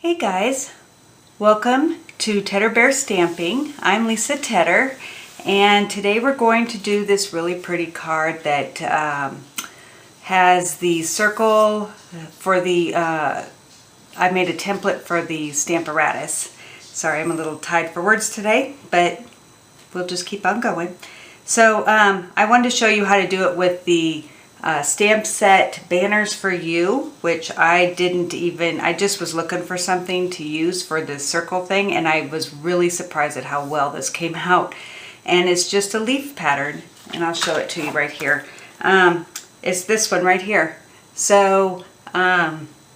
Hey guys, welcome to Tedder Bear Stamping. I'm Lisa Tedder, and today we're going to do this really pretty card that has the circle for the, I made a template for the Stamparatus. Sorry, I'm a little tied for words today, but we'll just keep on going. So I wanted to show you how to do it with the stamp set Banners for You, which I just was looking for something to use for this circle thing, and I was really surprised at how well this came out. And it's just a leaf pattern, and I'll show it to you right here. It's this one right here. So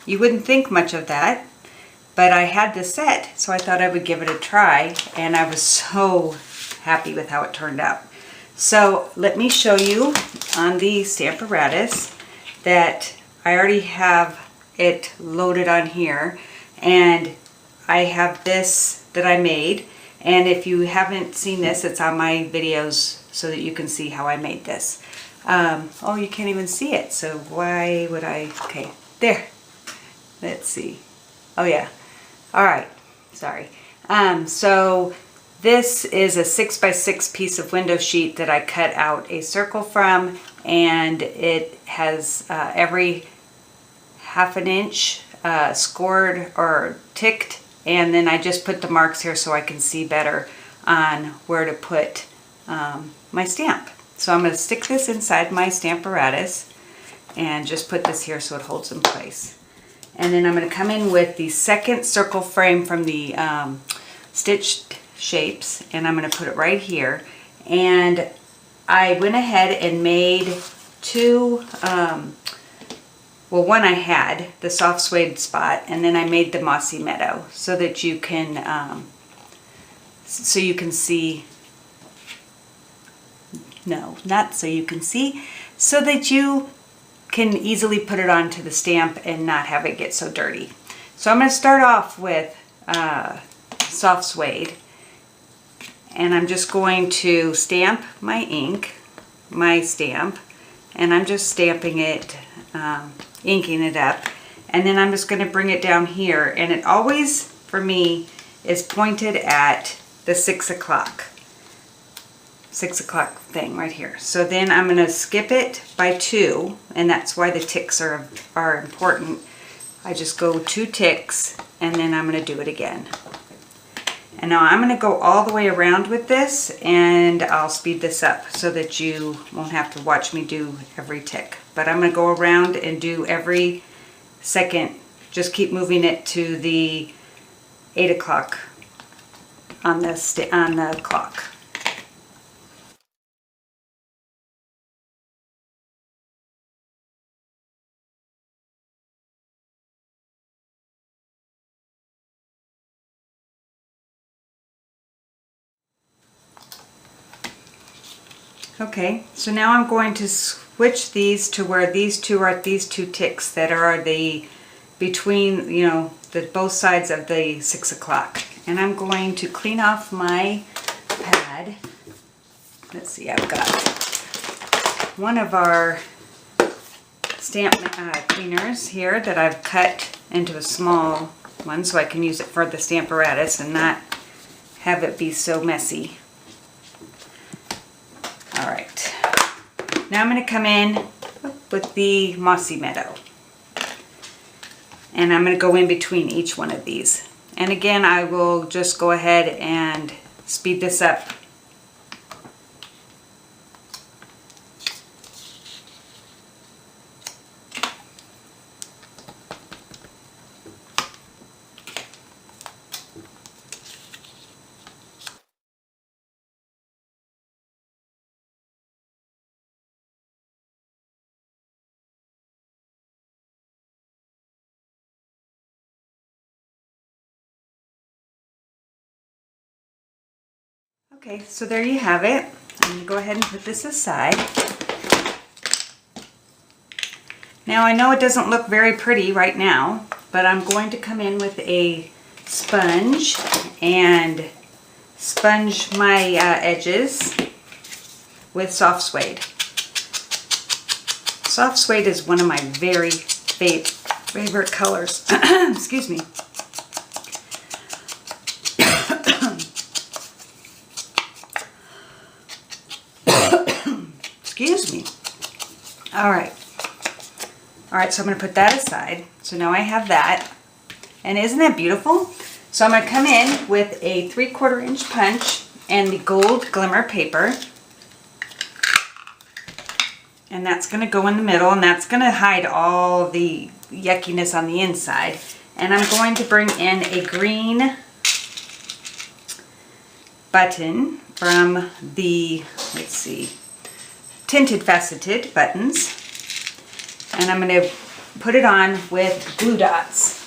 you wouldn't think much of that, but I had this set, so I thought I would give it a try, and I was so happy with how it turned out. So let me show you on the Stamparatus that I already have it loaded on here, and I have this that I made, and if you haven't seen this, it's on my videos so that you can see how I made this. Oh, you can't even see it, so why would I? Okay, there. Let's see. Oh yeah. All right. Sorry. So this is a 6x6 piece of window sheet that I cut out a circle from, and it has every half an inch scored or ticked, and then I just put the marks here so I can see better on where to put my stamp. So I'm going to stick this inside my Stamparatus and just put this here so it holds in place. And then I'm going to come in with the second circle frame from the stitched shapes, and I'm going to put it right here. And I went ahead and made two, well, one I had, the soft suede spot, and then I made the mossy meadow so that you can, see, no, not so you can see, so that you can easily put it onto the stamp and not have it get so dirty. So I'm going to start off with soft suede, and I'm just going to stamp my ink, my stamp, and I'm just stamping it, inking it up, and then I'm just going to bring it down here, and it always, for me, is pointed at the 6 o'clock thing right here. So then I'm going to skip it by 2, and that's why the ticks are important. I just go 2 ticks, and then I'm going to do it again. And now I'm going to go all the way around with this, and I'll speed this up so that you won't have to watch me do every tick. But I'm going to go around and do every second. Just keep moving it to the 8 o'clock on the clock. Okay, so now I'm going to switch these to where these two are these 2 ticks that are the between, you know, the both sides of the 6 o'clock. And I'm going to clean off my pad. Let's see, I've got one of our stamp cleaners here that I've cut into a small one so I can use it for the Stamparatus and not have it be so messy. Alright, now I'm going to come in with the Mossy Meadow, and I'm going to go in between each one of these. And again, I will just go ahead and speed this up. Okay, so there you have it. I'm going to go ahead and put this aside. Now I know it doesn't look very pretty right now, but I'm going to come in with a sponge and sponge my edges with soft suede. Soft suede is one of my very favorite colors. Excuse me. Excuse me. All right. All right, so I'm going to put that aside. So now I have that. And isn't that beautiful? So I'm going to come in with a 3/4 inch punch and the gold glimmer paper. And that's going to go in the middle, and that's going to hide all the yuckiness on the inside. And I'm going to bring in a green button from the, let's see, tinted faceted buttons. And I'm going to put it on with glue dots.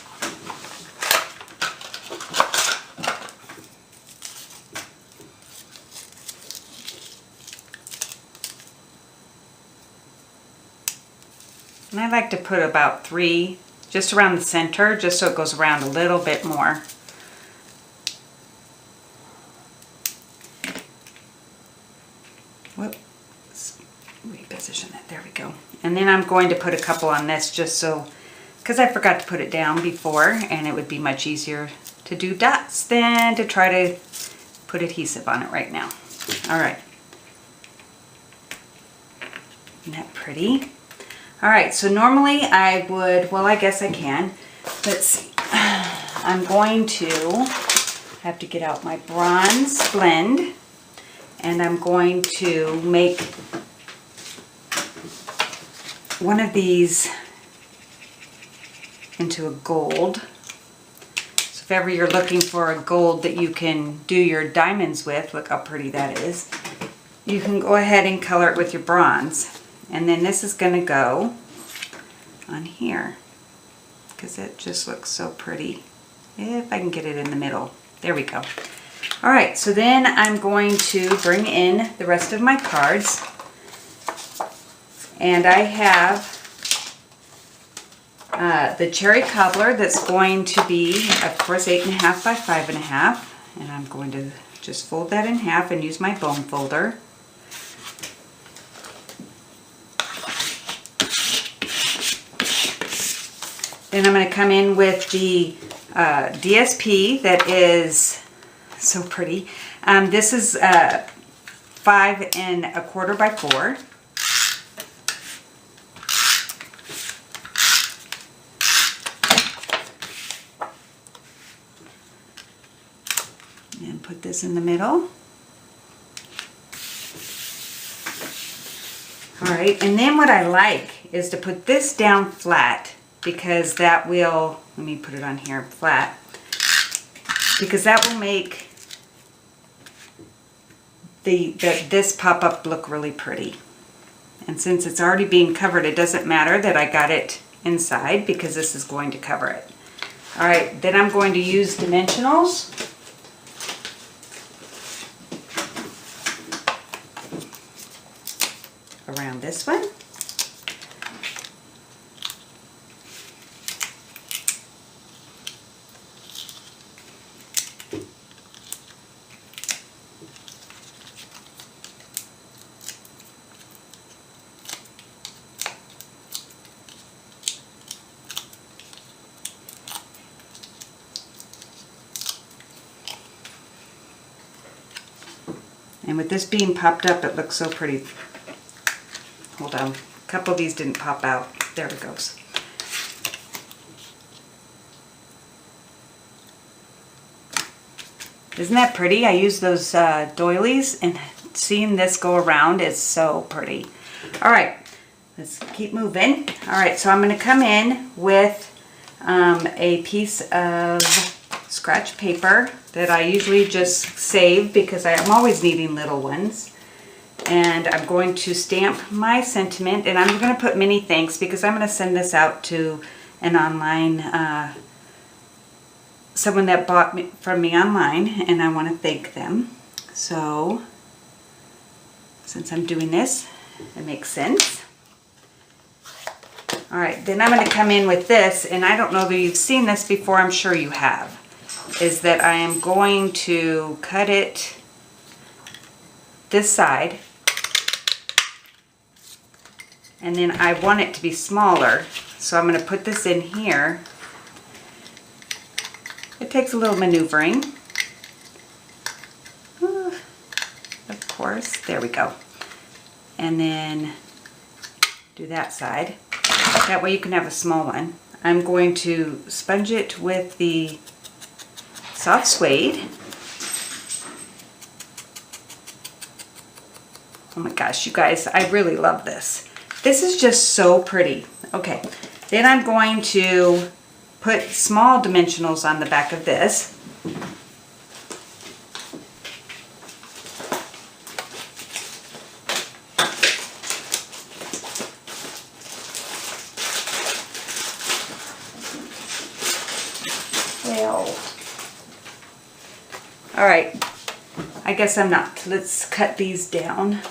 And I like to put about 3 just around the center, just so it goes around a little bit more. Whoops, reposition that, there we go. And then I'm going to put a couple on this just so, because I forgot to put it down before, and it would be much easier to do dots than to try to put adhesive on it right now. All right. Isn't that pretty? All right, so normally I would, well, I guess I can. Let's see. I'm going to have to get out my bronze blend, and I'm going to make one of these into a gold. So if ever you're looking for a gold that you can do your diamonds with, look how pretty that is. You can go ahead and color it with your bronze. And then this is going to go on here because it just looks so pretty. If I can get it in the middle. There we go. All right, so then I'm going to bring in the rest of my cards. And I have the cherry cobbler that's going to be, of course, 8.5 by 5.5. And I'm going to just fold that in half and use my bone folder. Then I'm going to come in with the DSP that is so pretty. This is 5.25 by 4. And put this in the middle. All right, and then what I like is to put this down flat, because that will, let me put it on here flat, because that will make this pop-up look really pretty. And since it's already being covered, it doesn't matter that I got it inside because this is going to cover it. All right, then I'm going to use dimensionals. Around this one. And with this being popped up, it looks so pretty. Hold on, a couple of these didn't pop out. There it goes. Isn't that pretty? I use those doilies, and seeing this go around is so pretty. All right, let's keep moving. All right, so I'm going to come in with a piece of scratch paper that I usually just save because I'm always needing little ones. And I'm going to stamp my sentiment, and I'm going to put many thanks because I'm going to send this out to an online, someone that bought from me online, and I want to thank them. So, since I'm doing this, it makes sense. All right, then I'm going to come in with this, and I don't know that you've seen this before, I'm sure you have, is that I am going to cut it this side, and then I want it to be smaller, so I'm going to put this in here. It takes a little maneuvering. Of course, there we go. and then do that side. That way you can have a small one. I'm going to sponge it with the soft suede. Oh my gosh, you guys, I really love this. This is just so pretty. Okay, then I'm going to put small dimensionals on the back of this. All right, I guess I'm not. Let's cut these down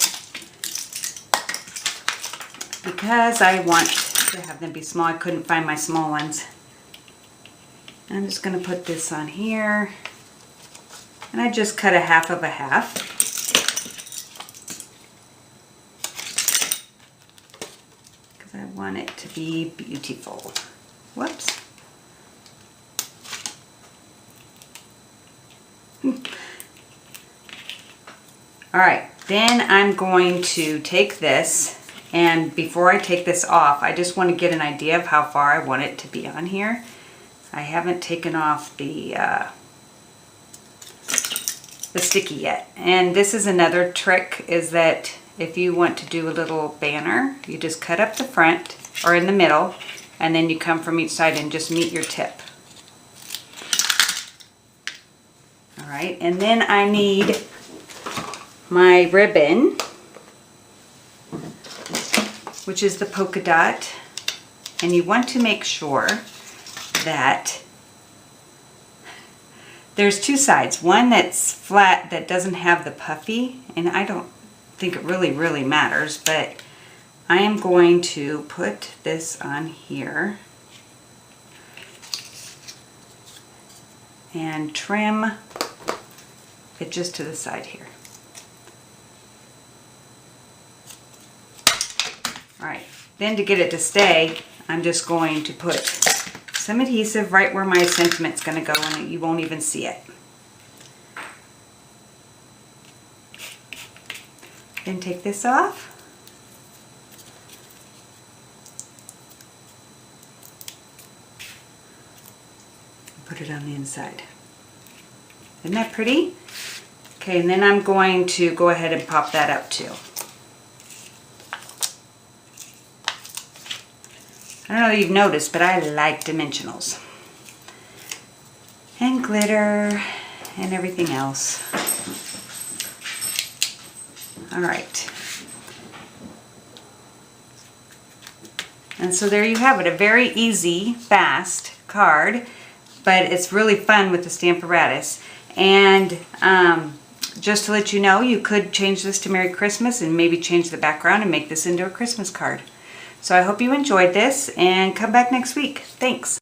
because I want to have them be small. I couldn't find my small ones. I'm just going to put this on here, and I just cut a half of a half. Because I want it to be beautiful. Whoops. All right, then I'm going to take this, and before I take this off, I just want to get an idea of how far I want it to be on here. I haven't taken off the sticky yet. And this is another trick, is that if you want to do a little banner, you just cut up the front or in the middle, and then you come from each side and just meet your tip. All right, and then I need my ribbon, which is the polka dot, and you want to make sure that there's two sides. One that's flat that doesn't have the puffy, and I don't think it really matters, but I am going to put this on here and trim it just to the side here. All right, then to get it to stay, I'm just going to put some adhesive right where my sentiment's going to go, and you won't even see it. Then take this off. Put it on the inside. Isn't that pretty? Okay, and then I'm going to go ahead and pop that up too. I don't know if you've noticed, but I like dimensionals. And glitter and everything else. All right. And so there you have it, a very easy, fast card, but it's really fun with the Stamparatus. And just to let you know, you could change this to Merry Christmas and maybe change the background and make this into a Christmas card. So I hope you enjoyed this, and come back next week. Thanks.